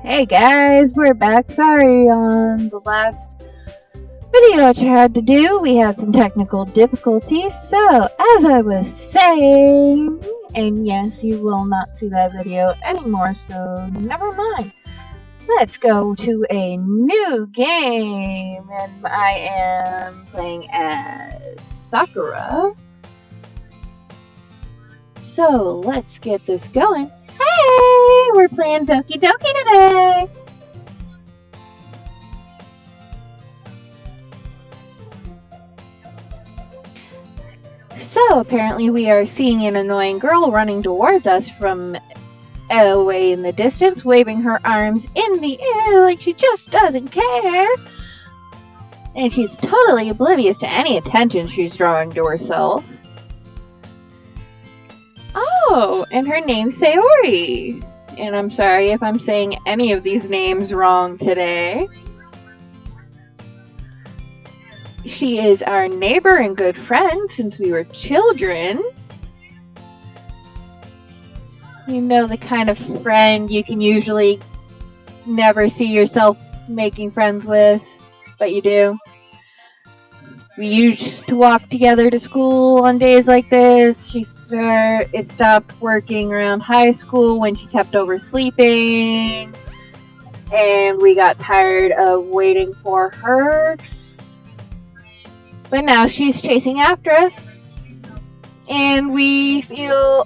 Hey guys, we're back. Sorry on the last video I tried to do. We had some technical difficulties. So, as I was saying, and yes, you will not see that video anymore, so never mind. Let's go to a new game, and I am playing as Sakura. So, let's get this going. Hey, we're playing Doki Doki today! So, apparently we are seeing an annoying girl running towards us from away in the distance, waving her arms in the air like she just doesn't care. And she's totally oblivious to any attention she's drawing to herself. Oh, and her name's Sayori. And I'm sorry if I'm saying any of these names wrong today. She is our neighbor and good friend since we were children. You know, the kind of friend you can usually never see yourself making friends with, but you do. We used to walk together to school on days like this. It stopped working around high school when she kept oversleeping. And we got tired of waiting for her. But now she's chasing after us. And we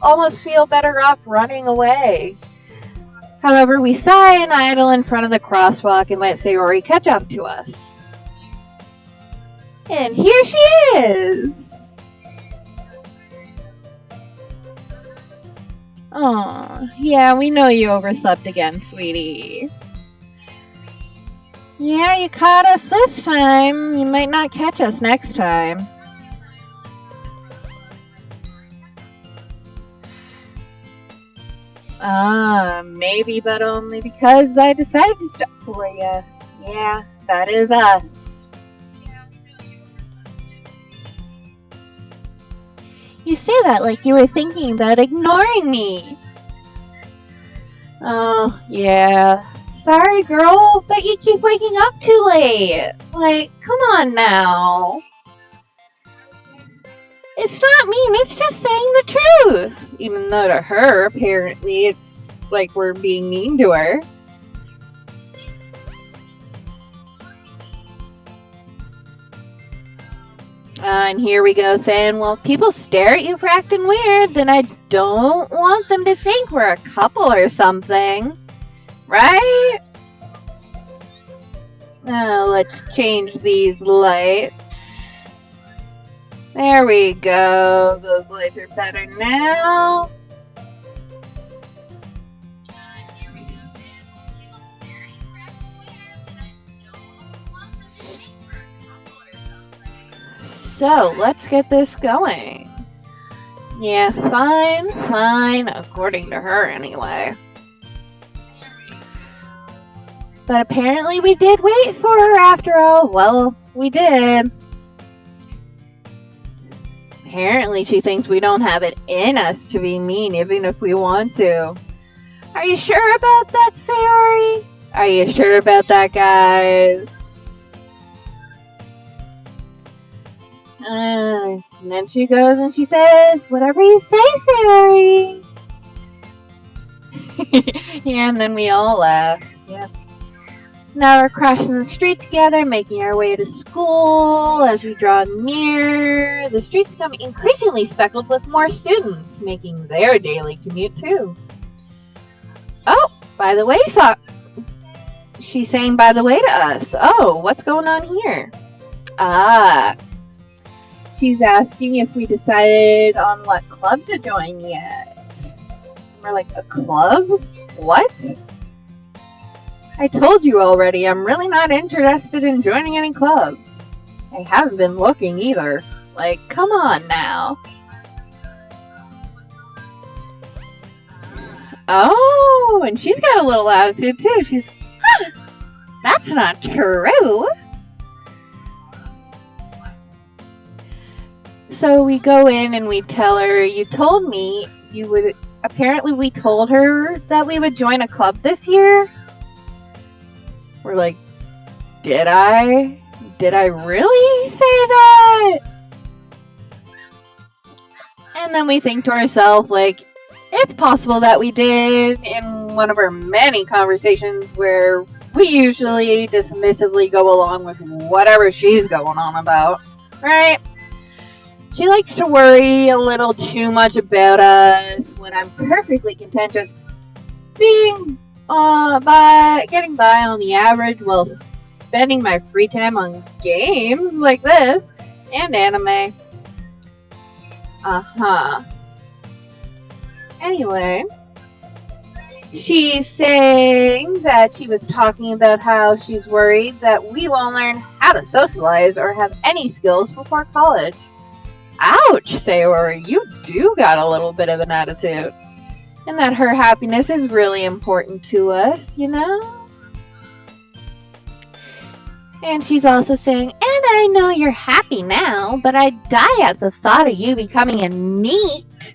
almost feel better off running away. However, we sigh and idle in front of the crosswalk and let Sayori catch up to us. And here she is! Oh, yeah, we know you overslept again, sweetie. Yeah, you caught us this time. You might not catch us next time. Maybe, but only because I decided to stop for you. Yeah, that is us. You say that like you were thinking about ignoring me. Oh, yeah. Sorry, girl, but you keep waking up too late. Like, come on now. It's not mean, it's just saying the truth. Even though to her, apparently, it's like we're being mean to her. And here we go saying, well, people stare at you for acting weird, then I don't want them to think we're a couple or something. Right? Now, let's change these lights. There we go. Those lights are better now. So, let's get this going. Yeah, fine, according to her anyway. But apparently we did wait for her after all. Well, we did. Apparently she thinks we don't have it in us to be mean even if we want to. Are you sure about that, Sayori? Are you sure about that, guys? And then she goes and she says, whatever you say, Sayori. Yeah, and then we all laugh. Yeah. Now we're crossing the street together, making our way to school. As we draw near, the streets become increasingly speckled with more students, making their daily commute too. Oh, by the way, she's saying by the way to us. Oh, what's going on here? She's asking if we decided on what club to join yet. We're like, a club? What? I told you already, I'm really not interested in joining any clubs. I haven't been looking either. Like, come on now. Oh, and she's got a little attitude too. She's, that's not true. So we go in and we tell her, you told me you would, apparently we told her that we would join a club this year. We're like, did I? Did I really say that? And then we think to ourselves, like, it's possible that we did in one of our many conversations where we usually dismissively go along with whatever she's going on about, right? She likes to worry a little too much about us when I'm perfectly content just being getting by on the average while spending my free time on games like this and anime. Anyway, she's saying that she was talking about how she's worried that we won't learn how to socialize or have any skills before college. Ouch, Sayori, you do got a little bit of an attitude. And that her happiness is really important to us, you know? And she's also saying, and I know you're happy now, but I'd die at the thought of you becoming a NEET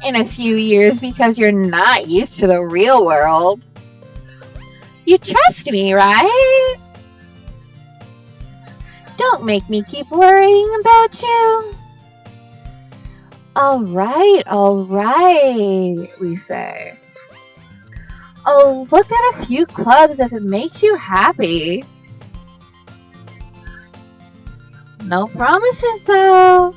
in a few years because you're not used to the real world. You trust me, right? Don't make me keep worrying about you. All right, we say. Oh, look at a few clubs if it makes you happy. No promises, though.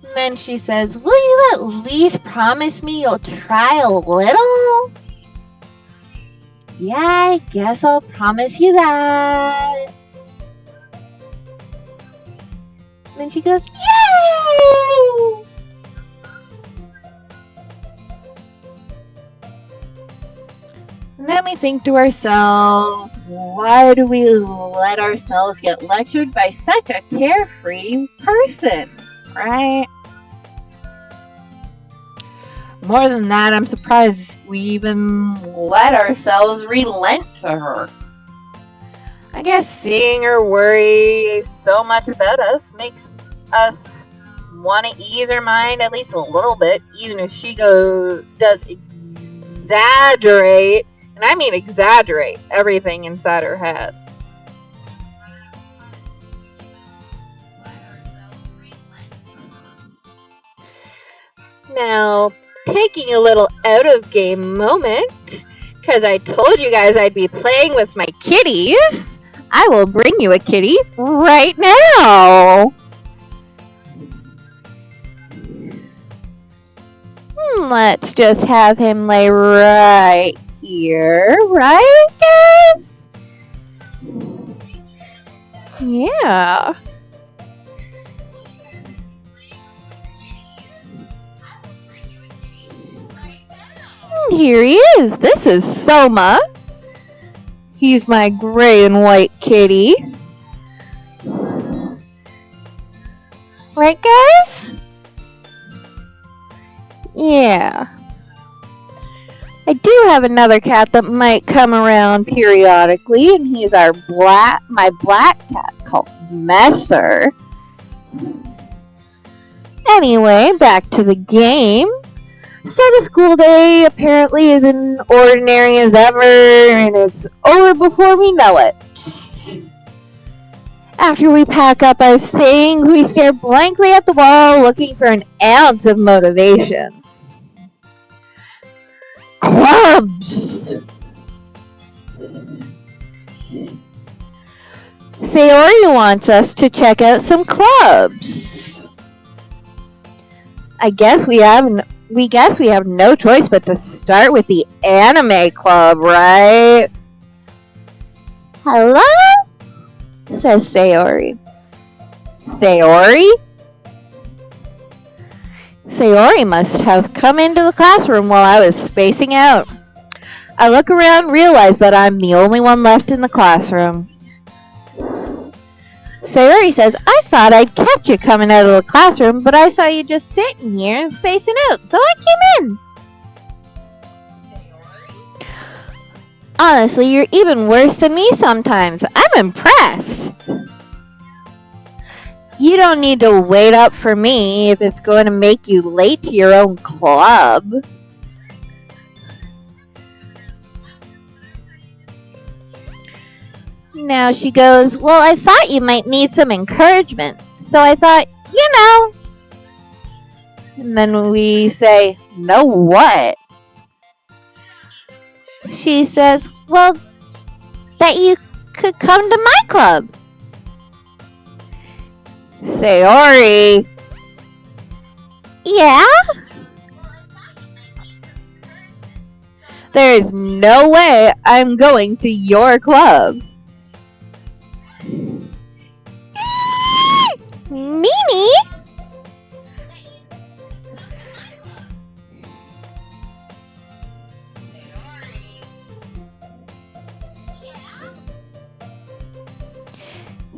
And then she says, will you at least promise me you'll try a little? Yeah, I guess I'll promise you that. And then she goes, yay! And then we think to ourselves, why do we let ourselves get lectured by such a carefree person, right? More than that, I'm surprised we even let ourselves relent to her. I guess seeing her worry so much about us makes us want to ease her mind at least a little bit, even if she does exaggerate, and I mean exaggerate, everything inside her head. Now, taking a little out-of-game moment, because I told you guys I'd be playing with my kitties, I will bring you a kitty right now. Let's just have him lay right here, right, guys? Yeah. Here he is. This is Soma. He's my gray and white kitty. Right, guys? Yeah. I do have another cat that might come around periodically, and he's my black cat called Messer. Anyway, back to the game. So the school day apparently is as ordinary as ever, and it's over before we know it. After we pack up our things, we stare blankly at the wall looking for an ounce of motivation. Clubs! Sayori wants us to check out some clubs. I guess we have no choice but to start with the anime club, right? Hello? Says Sayori. Sayori? Sayori must have come into the classroom while I was spacing out. I look around, realize that I'm the only one left in the classroom. Sayori says, I thought I'd catch you coming out of the classroom, but I saw you just sitting here and spacing out, so I came in. Honestly, you're even worse than me sometimes. I'm impressed. You don't need to wait up for me if it's going to make you late to your own club. Now she goes, well, I thought you might need some encouragement. So I thought, you know. And then we say, no what? She says, well, that you could come to my club. Sayori. Yeah? There's no way I'm going to your club. Mimi?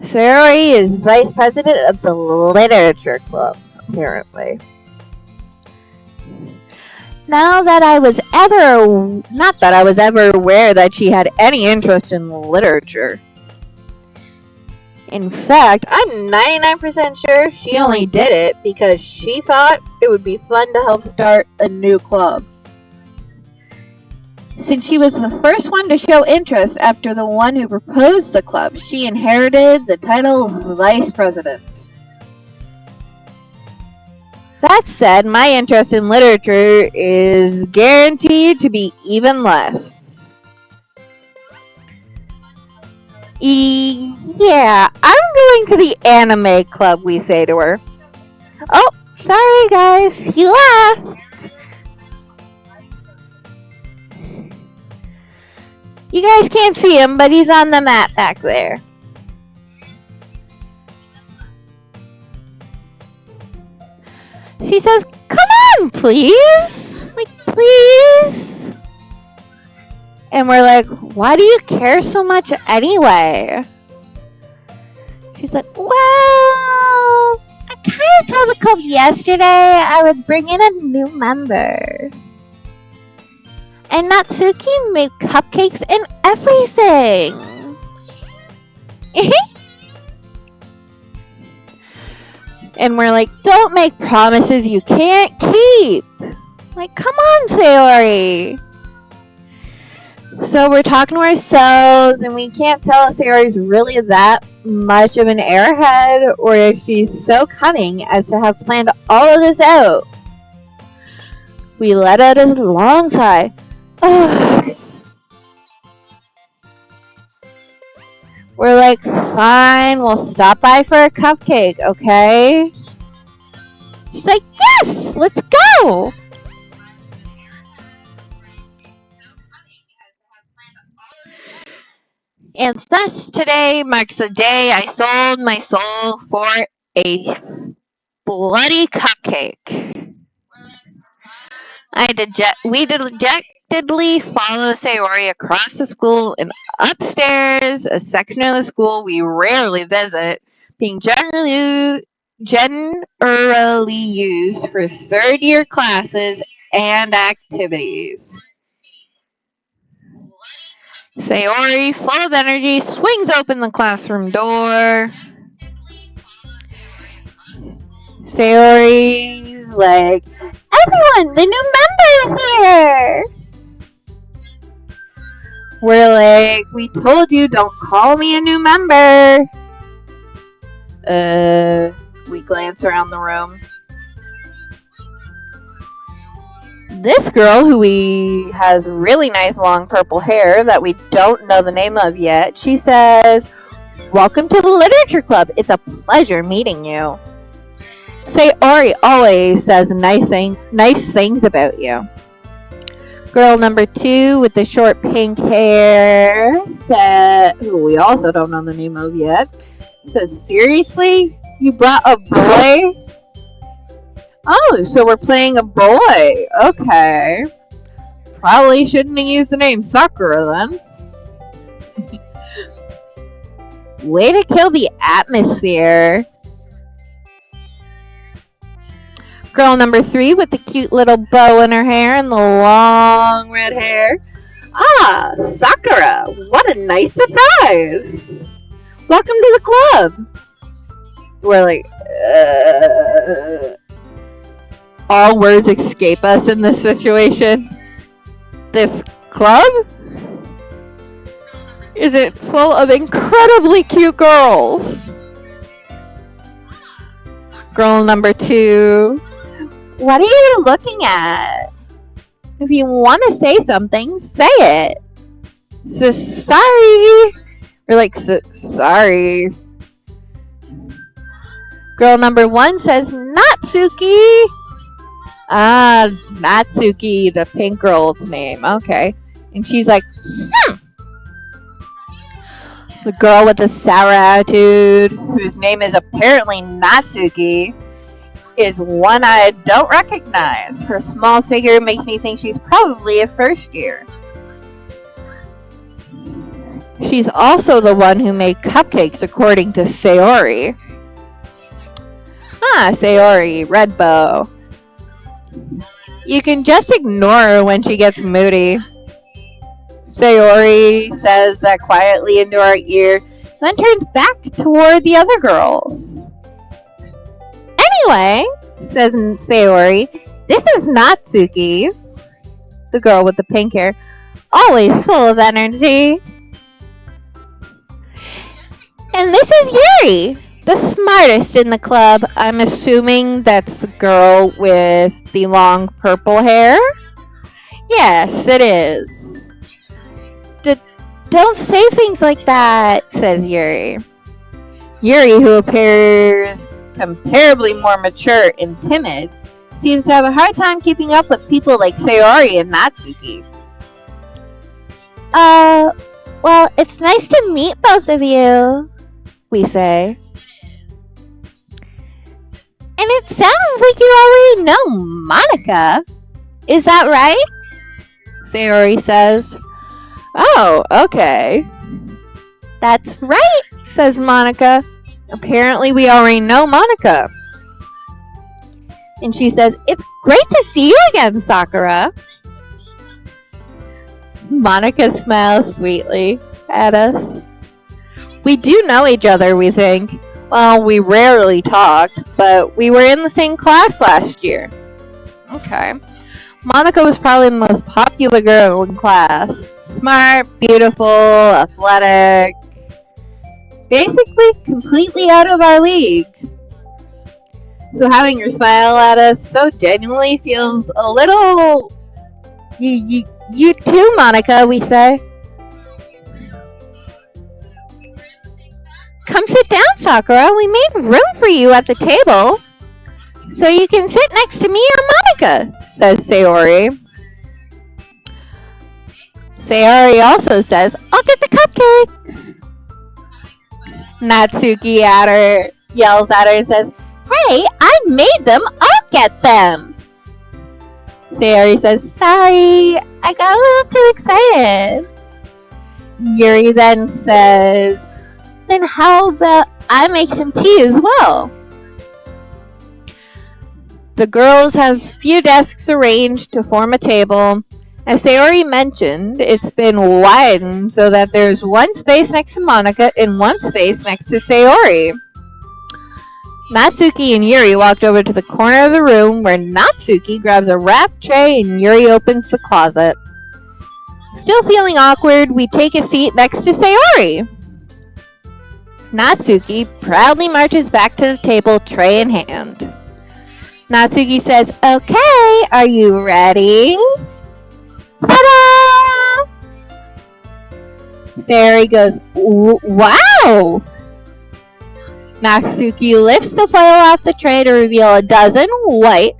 Sayori is vice president of the Literature Club, apparently. Not that I was ever aware that she had any interest in literature. In fact, I'm 99% sure she only did it because she thought it would be fun to help start a new club. Since she was the first one to show interest after the one who proposed the club, she inherited the title of vice president. That said, my interest in literature is guaranteed to be even less. Yeah, I'm going to the anime club, we say to her. Oh, sorry guys, he left. You guys can't see him, but he's on the mat back there. She says, come on, please. Like, please. And we're like, why do you care so much anyway? She's like, well, I kind of told the club yesterday I would bring in a new member. And Natsuki made cupcakes and everything. And we're like, don't make promises you can't keep. Like, come on, Sayori. So we're talking to ourselves, and we can't tell if Sayori's really that much of an airhead, or if she's so cunning as to have planned all of this out. We let out a long sigh. Ugh. We're like, fine, we'll stop by for a cupcake, okay? She's like, yes, let's go! And thus today marks the day I sold my soul for a bloody cupcake. We dejectedly follow Sayori across the school and upstairs, a section of the school we rarely visit, being generally used for third-year classes and activities. Sayori, full of energy, swings open the classroom door. Sayori's like, everyone, the new member is here! We're like, we told you don't call me a new member. We glance around the room. This girl, who has really nice long purple hair that we don't know the name of yet, she says, welcome to the Literature Club. It's a pleasure meeting you. Sayori always says nice things about you. Girl number 2 with the short pink hair, who we also don't know the name of yet, says, seriously? You brought a boy? Oh, so we're playing a boy. Okay. Probably shouldn't have used the name Sakura then. Way to kill the atmosphere. Girl number 3 with the cute little bow in her hair and the long red hair. Ah, Sakura, what a nice surprise. Welcome to the club. We're like, all words escape us in this situation. This club? Is it full of incredibly cute girls? Girl number 2. What are you looking at? If you want to say something, say it. So sorry. We're like, sorry. Girl number 1 says, Natsuki. Ah, Natsuki, the pink girl's name. Okay. And she's like, The girl with the sour attitude, whose name is apparently Natsuki, is one I don't recognize. Her small figure makes me think she's probably a first year. She's also the one who made cupcakes according to Sayori. Ah, Sayori, red bow. You can just ignore her when she gets moody. Sayori says that quietly into our ear, then turns back toward the other girls. Anyway, says Sayori, this is Natsuki, the girl with the pink hair, always full of energy. And this is Yuri, the smartest in the club. I'm assuming that's the girl with the long purple hair? Yes, it is. Don't say things like that, says Yuri. Yuri, who appears comparably more mature and timid, seems to have a hard time keeping up with people like Sayori and Natsuki. Well, it's nice to meet both of you, we say. And it sounds like you already know Monica. Is that right? Sayori says. Oh, okay. That's right, says Monica. Apparently we already know Monica. And she says, it's great to see you again, Sakura. Monica smiles sweetly at us. We do know each other, we think. Well, we rarely talk, but we were in the same class last year. Okay. Monica was probably the most popular girl in class. Smart, beautiful, athletic. Basically, completely out of our league. So having her smile at us so genuinely feels a little... You too, Monica, we say. Come sit down, Sakura. We made room for you at the table. So you can sit next to me or Monica, says Sayori. Sayori also says, I'll get the cupcakes. Natsuki yells at her and says, Hey, I made them. I'll get them. Sayori says, Sorry, I got a little too excited. Yuri then says, Then how about I make some tea as well? The girls have a few desks arranged to form a table. As Sayori mentioned, it's been widened so that there's one space next to Monica and one space next to Sayori. Natsuki and Yuri walked over to the corner of the room where Natsuki grabs a wrap tray and Yuri opens the closet. Still feeling awkward, we take a seat next to Sayori. Natsuki proudly marches back to the table, tray in hand. Natsuki says, Okay, are you ready? Ta-da! Sayori goes, Wow! Natsuki lifts the foil off the tray to reveal a dozen white,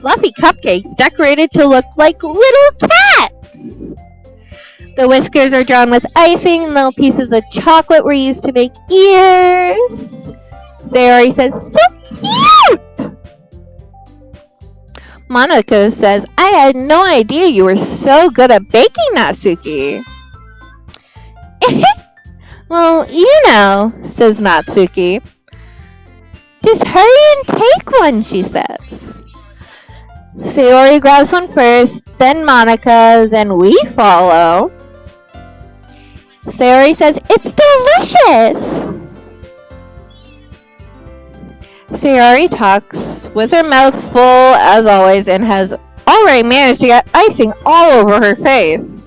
fluffy cupcakes decorated to look like little cats. The whiskers are drawn with icing, and little pieces of chocolate were used to make ears. Sayori says, So cute! Monica says, I had no idea you were so good at baking, Natsuki. Well, says Natsuki. Just hurry and take one, she says. Sayori grabs one first, then Monica, then we follow. Sayori says, it's delicious! Sayori talks with her mouth full as always and has already managed to get icing all over her face.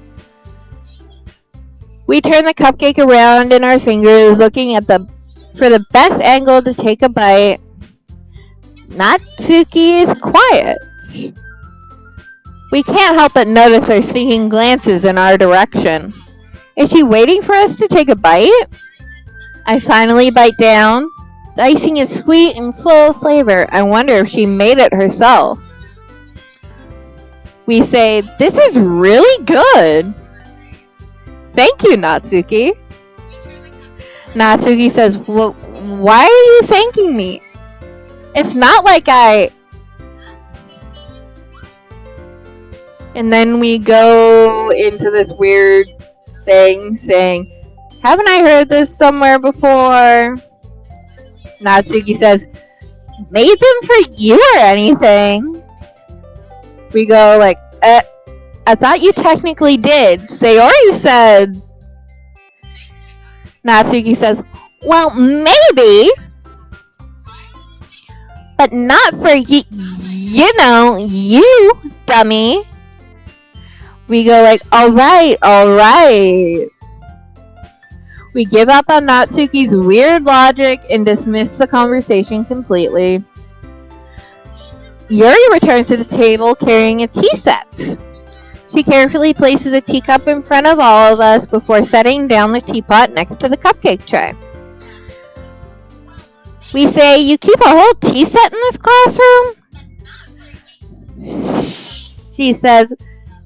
We turn the cupcake around in our fingers, looking at for the best angle to take a bite. Natsuki is quiet. We can't help but notice her sneaking glances in our direction. Is she waiting for us to take a bite? I finally bite down. The icing is sweet and full of flavor. I wonder if she made it herself. We say, this is really good. Thank you, Natsuki. Natsuki says, well, why are you thanking me? It's not like I... And then we go into this weird thing saying, haven't I heard this somewhere before? Natsuki says, made them for you or anything? We go like, I thought you technically did. Sayori said. Natsuki says, well, maybe. But not for you, you, dummy. We go like, alright. We give up on Natsuki's weird logic and dismiss the conversation completely. Yuri returns to the table carrying a tea set. She carefully places a teacup in front of all of us before setting down the teapot next to the cupcake tray. We say, you keep a whole tea set in this classroom? She says,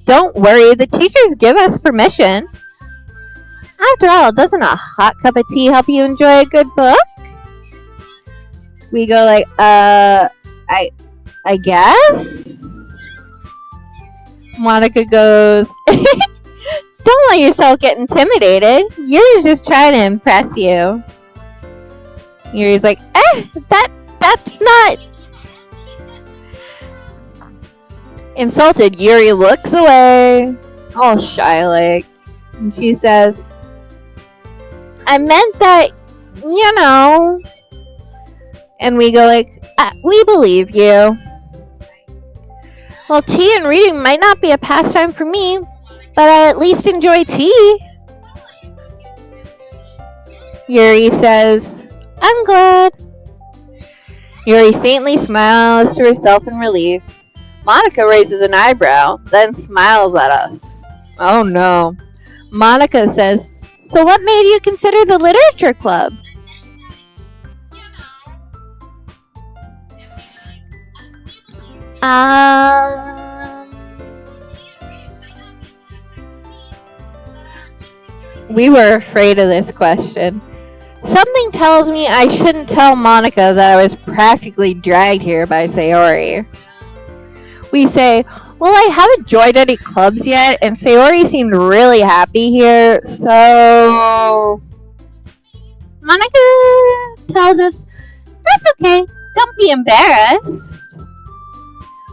don't worry, the teachers give us permission. After all, doesn't a hot cup of tea help you enjoy a good book? We go like, I guess? Monica goes, don't let yourself get intimidated. Yuri's just trying to impress you. Yuri's like, that's not... Insulted, Yuri looks away, all shy like, and she says, I meant that, And we go like, we believe you. Well, tea and reading might not be a pastime for me, but I at least enjoy tea. Yuri says, I'm glad. Yuri faintly smiles to herself in relief. Monica raises an eyebrow, then smiles at us. Oh no. Monica says, so what made you consider the literature club? We were afraid of this question. Something tells me I shouldn't tell Monica that I was practically dragged here by Sayori. We say, well, I haven't joined any clubs yet, and Sayori seemed really happy here, so... Monica tells us, that's okay, don't be embarrassed.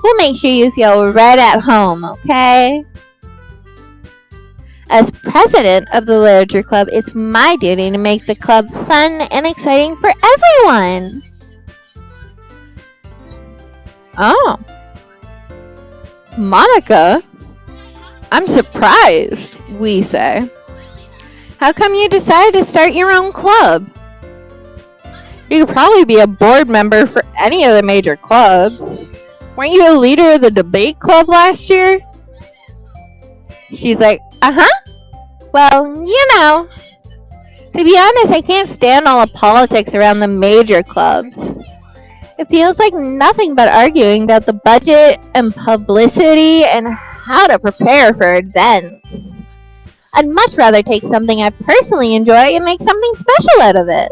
We'll make sure you feel right at home, okay? As president of the Literature Club, it's my duty to make the club fun and exciting for everyone. Oh. Monica? I'm surprised, we say. How come you decided to start your own club? You could probably be a board member for any of the major clubs. Weren't you a leader of the debate club last year? She's like, Well, To be honest, I can't stand all the politics around the major clubs. It feels like nothing but arguing about the budget and publicity and how to prepare for events. I'd much rather take something I personally enjoy and make something special out of it.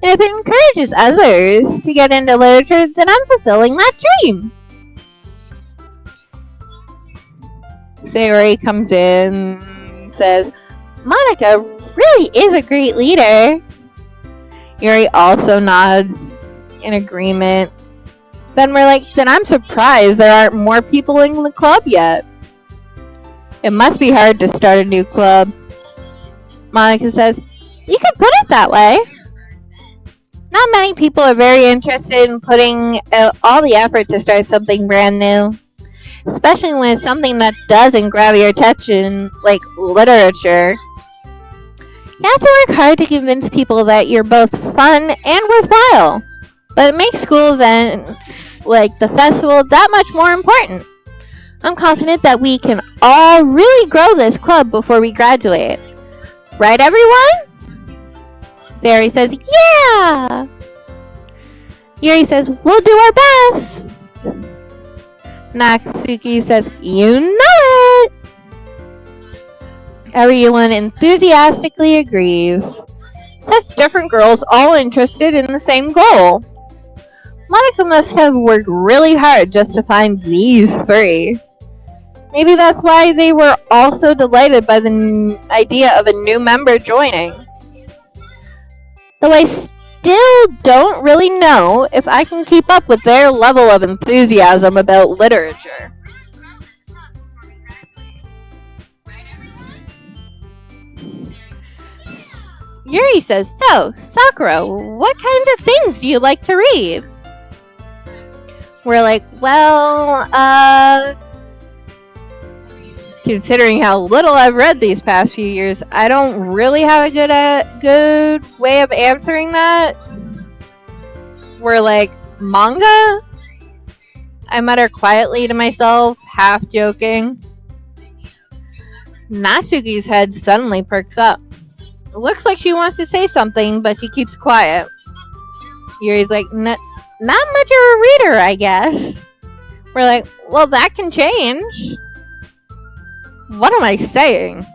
And if it encourages others to get into literature, then I'm fulfilling that dream. Sayori comes in and says, Monica really is a great leader. Yuri also nods in agreement. Then we're like, then I'm surprised there aren't more people in the club yet. It must be hard to start a new club. Monica says, you could put it that way. Not many people are very interested in putting out all the effort to start something brand new. Especially when it's something that doesn't grab your attention, like literature. You have to work hard to convince people that you're both fun and worthwhile. But it makes school events like the festival that much more important. I'm confident that we can all really grow this club before we graduate. Right, everyone? Sayori says, yeah! Yuri says, we'll do our best. Natsuki says, you know it! Everyone enthusiastically agrees. Such different girls all interested in the same goal. Monica must have worked really hard just to find these three. Maybe that's why they were all so delighted by the idea of a new member joining. Though I still don't really know if I can keep up with their level of enthusiasm about literature. Yuri says, so, Sakura, what kinds of things do you like to read? We're like, well, considering how little I've read these past few years, I don't really have a good way of answering that. We're like, manga? I mutter quietly to myself, half joking. Natsuki's head suddenly perks up. It looks like she wants to say something, but she keeps quiet. Yuri's like, not much of a reader, I guess. We're like, well, that can change. What am I saying?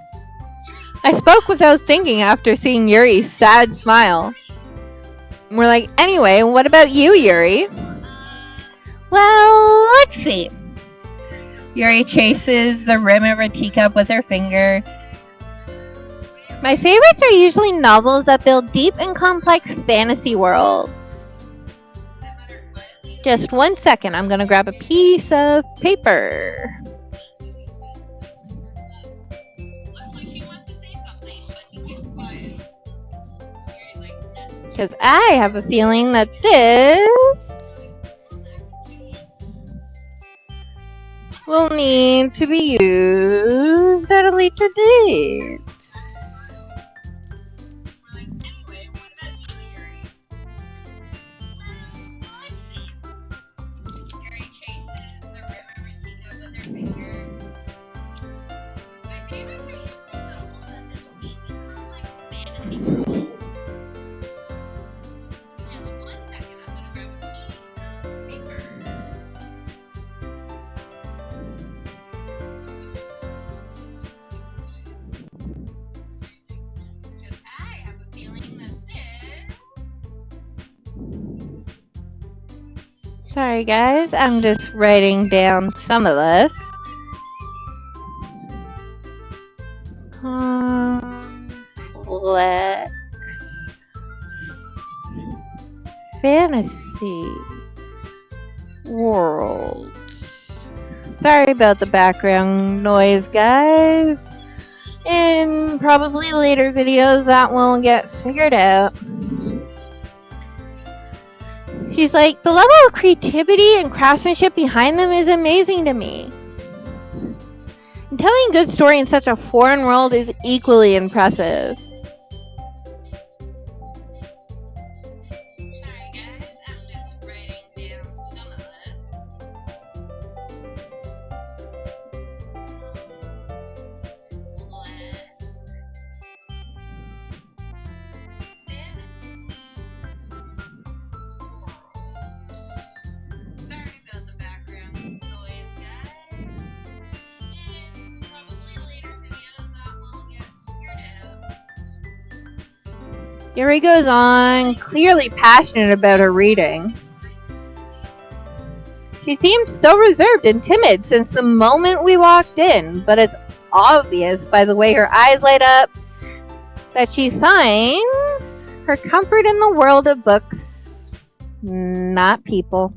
I spoke without thinking after seeing Yuri's sad smile. We're like, anyway, what about you, Yuri? Well, let's see. Yuri chases the rim of her teacup with her finger. My favorites are usually novels that build deep and complex fantasy worlds. Just 1 second, I'm gonna grab a piece of paper. Because I have a feeling that this will need to be used at a later date. Sorry guys, I'm just writing down some of this. Complex fantasy worlds. Sorry about the background noise, guys. In probably later videos that will get figured out. She's like, the level of creativity and craftsmanship behind them is amazing to me. And telling a good story in such a foreign world is equally impressive. Yuri goes on, clearly passionate about her reading. She seemed so reserved and timid since the moment we walked in, but it's obvious by the way her eyes light up that she finds her comfort in the world of books, not people.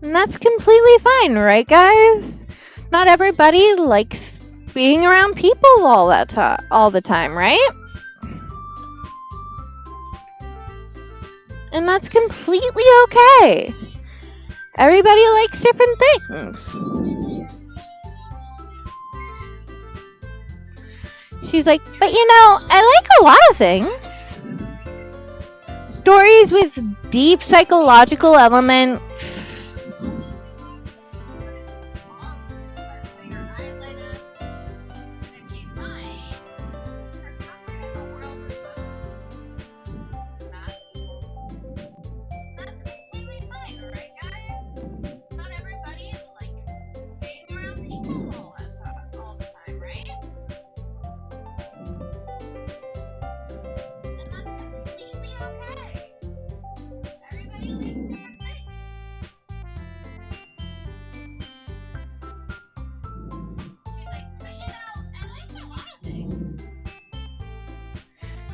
And that's completely fine, right, guys? Not everybody likes being around people all the time, right? And that's completely okay. Everybody likes different things. She's like, but I like a lot of things. Stories with deep psychological elements.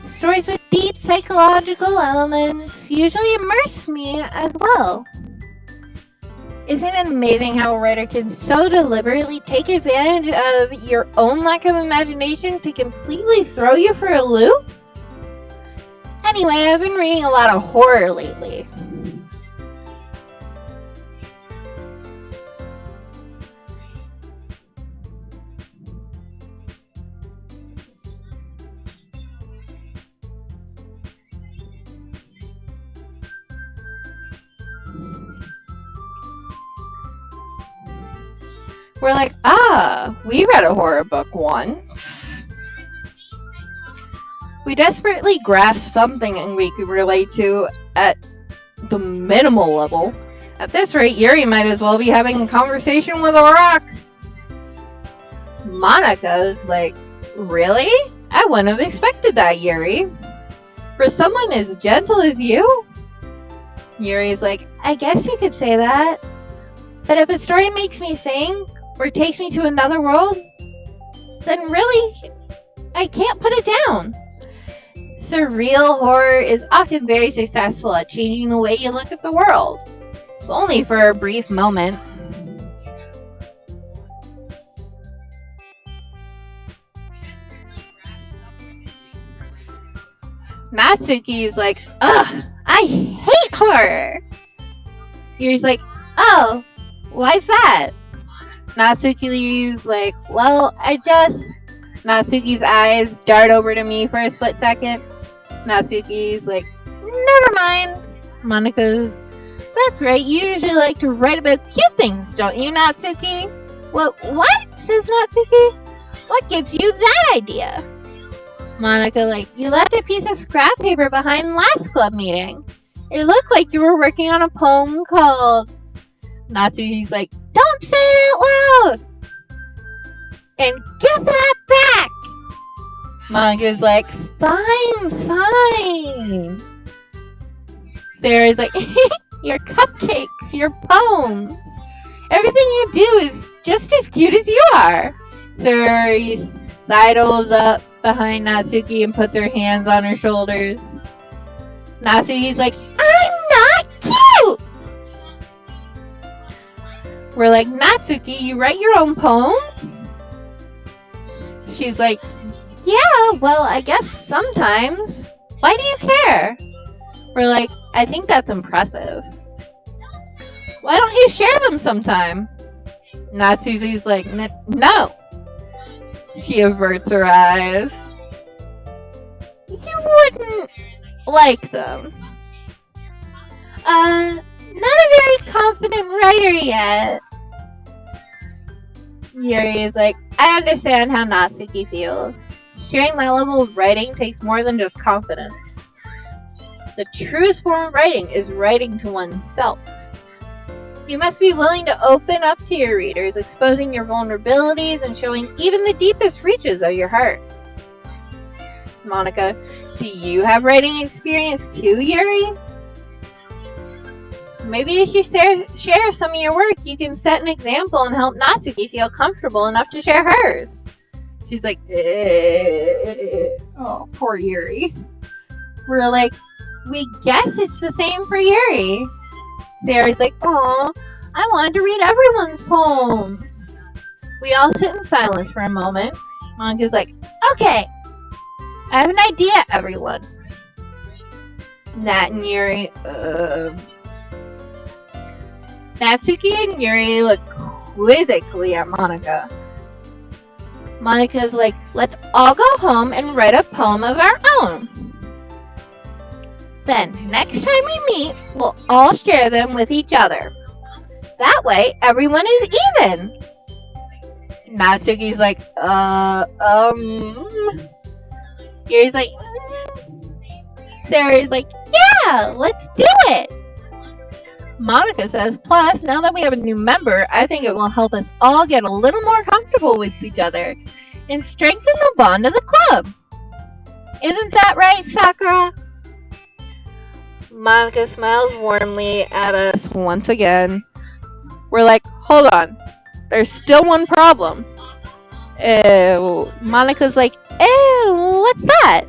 Stories with deep psychological elements usually immerse me as well. Isn't it amazing how a writer can so deliberately take advantage of your own lack of imagination to completely throw you for a loop? Anyway, I've been reading a lot of horror lately. We're like, we read a horror book once. We desperately grasp something and we could relate to at the minimal level. At this rate, Yuri might as well be having a conversation with a rock. Monica's like, really? I wouldn't have expected that, Yuri. For someone as gentle as you? Yuri's like, I guess you could say that. But if a story makes me think, or takes me to another world, then really, I can't put it down. Surreal horror is often very successful at changing the way you look at the world, if only for a brief moment. Natsuki's like, ugh, I hate horror. Yuri's like, oh, why's that? Natsuki's like, well, Natsuki's eyes dart over to me for a split second. Natsuki's like, never mind. Monica's, that's right, you usually like to write about cute things, don't you, Natsuki? What, says Natsuki? What gives you that idea? Monica, like, you left a piece of scrap paper behind last club meeting. It looked like you were working on a poem called... Natsuki's like, don't say it out loud! And give that back! Monica's like, fine. Sarah's like, your cupcakes, your poems. Everything you do is just as cute as you are. Sarah sidles up behind Natsuki and puts her hands on her shoulders. Natsuki's like, I'm not cute! We're like, Natsuki, you write your own poems? She's like, yeah, well, I guess sometimes. Why do you care? We're like, I think that's impressive. Why don't you share them sometime? Natsuki's like, no. She averts her eyes. You wouldn't like them. Not a very confident writer yet. Yuri is like, I understand how Natsuki feels. Sharing that level of writing takes more than just confidence. The truest form of writing is writing to oneself. You must be willing to open up to your readers, exposing your vulnerabilities and showing even the deepest reaches of your heart. Monica, do you have writing experience too, Yuri? maybe if you share some of your work, you can set an example and help Natsuki feel comfortable enough to share hers. She's like, oh, poor Yuri. We're like, we guess it's the same for Yuri. Sayori's like, aw, I wanted to read everyone's poems. We all sit in silence for a moment. Monika's like, okay, I have an idea, everyone. Nat and Yuri, Natsuki and Yuri look quizzically at Monika. Monika's like, let's all go home and write a poem of our own. Then, next time we meet, we'll all share them with each other. That way, everyone is even. Natsuki's like, Yuri's like, Sayori's like, yeah, let's do it. Monika says, plus, now that we have a new member, I think it will help us all get a little more comfortable with each other and strengthen the bond of the club. Isn't that right, Sakura? Monika smiles warmly at us once again. We're like, hold on, there's still one problem. Monika's like, what's that?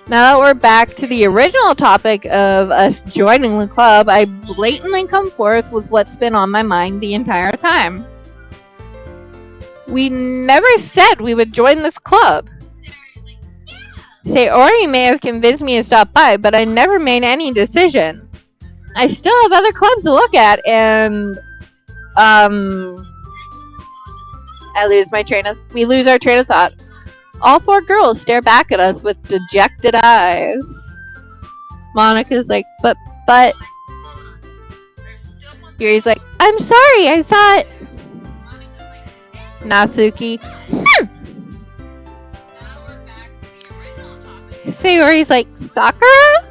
Now that we're back to the original topic of us joining the club, I blatantly come forth with what's been on my mind the entire time. We never said we would join this club. Sayori may have convinced me to stop by, but I never made any decision. I still have other clubs to look at, and we lose our train of thought. All four girls stare back at us with dejected eyes. Monika's like, but... Yuri's like, I'm sorry, I thought... Natsuki, Sayori's like, Sakura?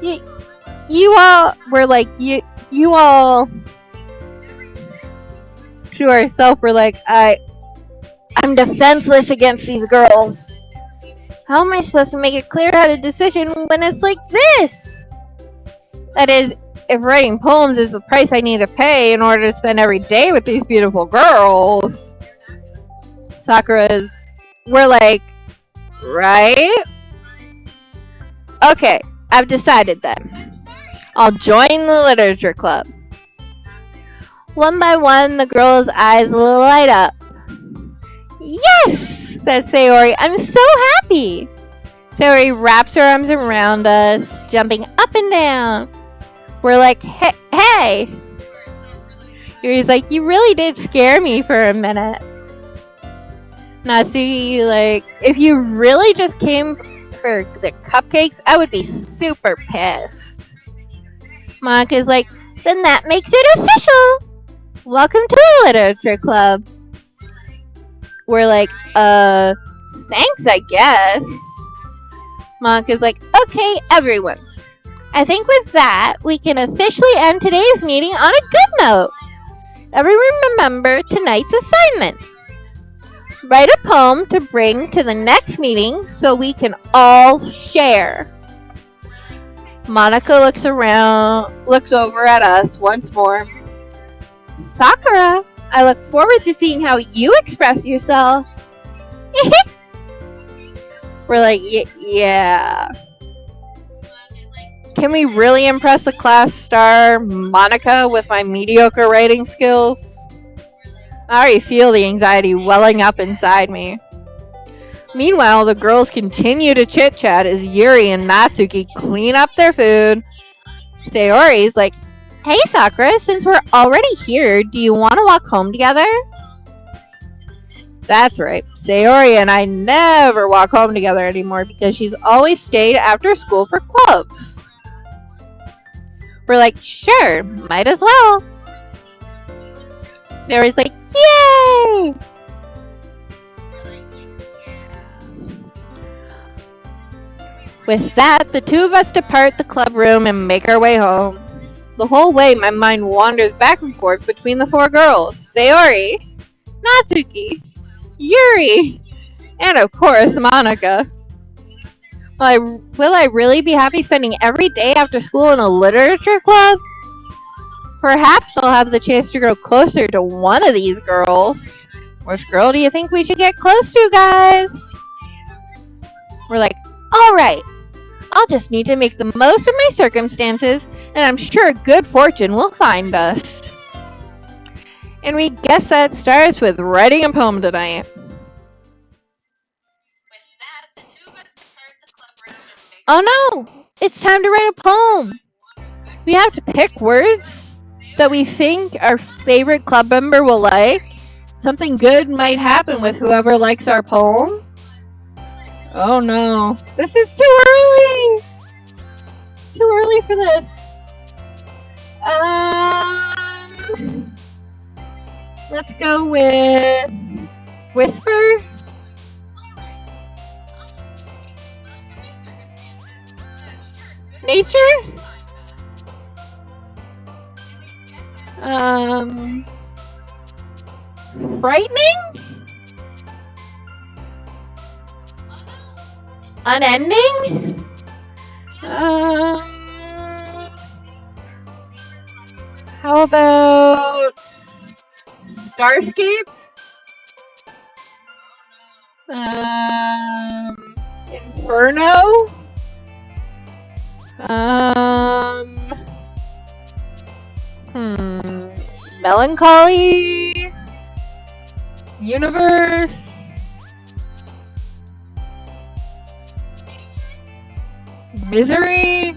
You all... We're like, you all... To ourselves, we're like, I'm defenseless against these girls. How am I supposed to make a clear-headed decision when it's like this? That is, if writing poems is the price I need to pay in order to spend every day with these beautiful girls. We're like, right? Okay, I've decided then. I'll join the literature club. One by one, the girls' eyes light up. Yes! Said Sayori. I'm so happy! Sayori wraps her arms around us, jumping up and down. We're like, hey! Yuri's like, you really did scare me for a minute. Natsuki, like, if you really just came for the cupcakes, I would be super pissed. Monika's like, then that makes it official! Welcome to the literature club. We're like, thanks, I guess. Monika's like, okay, everyone. I think with that, we can officially end today's meeting on a good note. Everyone remember tonight's assignment. Write a poem to bring to the next meeting so we can all share. Monika looks over at us once more. Sakura, I look forward to seeing how you express yourself. We're like, yeah. Can we really impress the class star, Monika, with my mediocre writing skills? I already feel the anxiety welling up inside me. Meanwhile, the girls continue to chit-chat as Yuri and Natsuki clean up their food. Sayori's like, hey Sakura, since we're already here, do you want to walk home together? That's right, Sayori and I never walk home together anymore because she's always stayed after school for clubs. We're like, sure, might as well. Sayori's like, yay! With that, the two of us depart the club room and make our way home. The whole way, my mind wanders back and forth between the four girls, Sayori, Natsuki, Yuri, and of course, Monika. Will I really be happy spending every day after school in a literature club? Perhaps I'll have the chance to grow closer to one of these girls. Which girl do you think we should get close to, guys? We're like, alright, I'll just need to make the most of my circumstances, and I'm sure good fortune will find us. And we guess that starts with writing a poem tonight. Oh no! It's time to write a poem! We have to pick words that we think our favorite club member will like. Something good might happen with whoever likes our poem. Oh no. This is too early! It's too early for this. Let's go with Whisper. Nature? Frightening? Unending? How about Starscape? Inferno? Melancholy? Universe? Misery?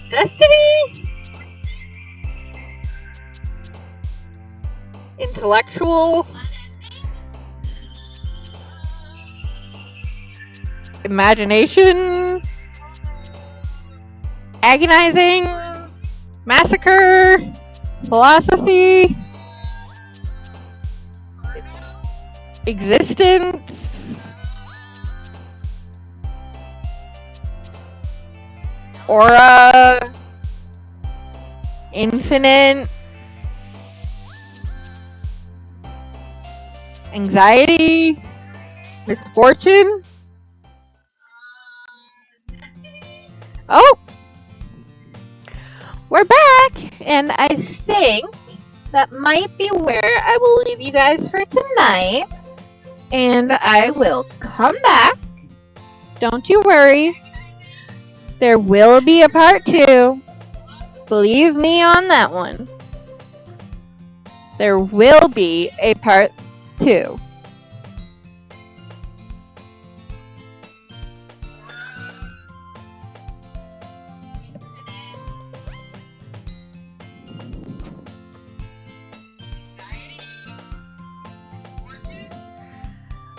Destiny? Intellectual? Imagination? Agonizing? Massacre? Philosophy? Existence? Aura? Infinite? Anxiety? Misfortune? Oh! We're back! And I think that might be where I will leave you guys for tonight. And I will come back. Don't you worry. There will be a part 2. Believe me on that one. There will be a part 2.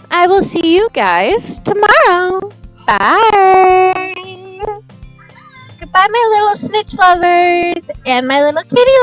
I will see you guys tomorrow. Bye. Goodbye, my little snitch lovers and my little kitty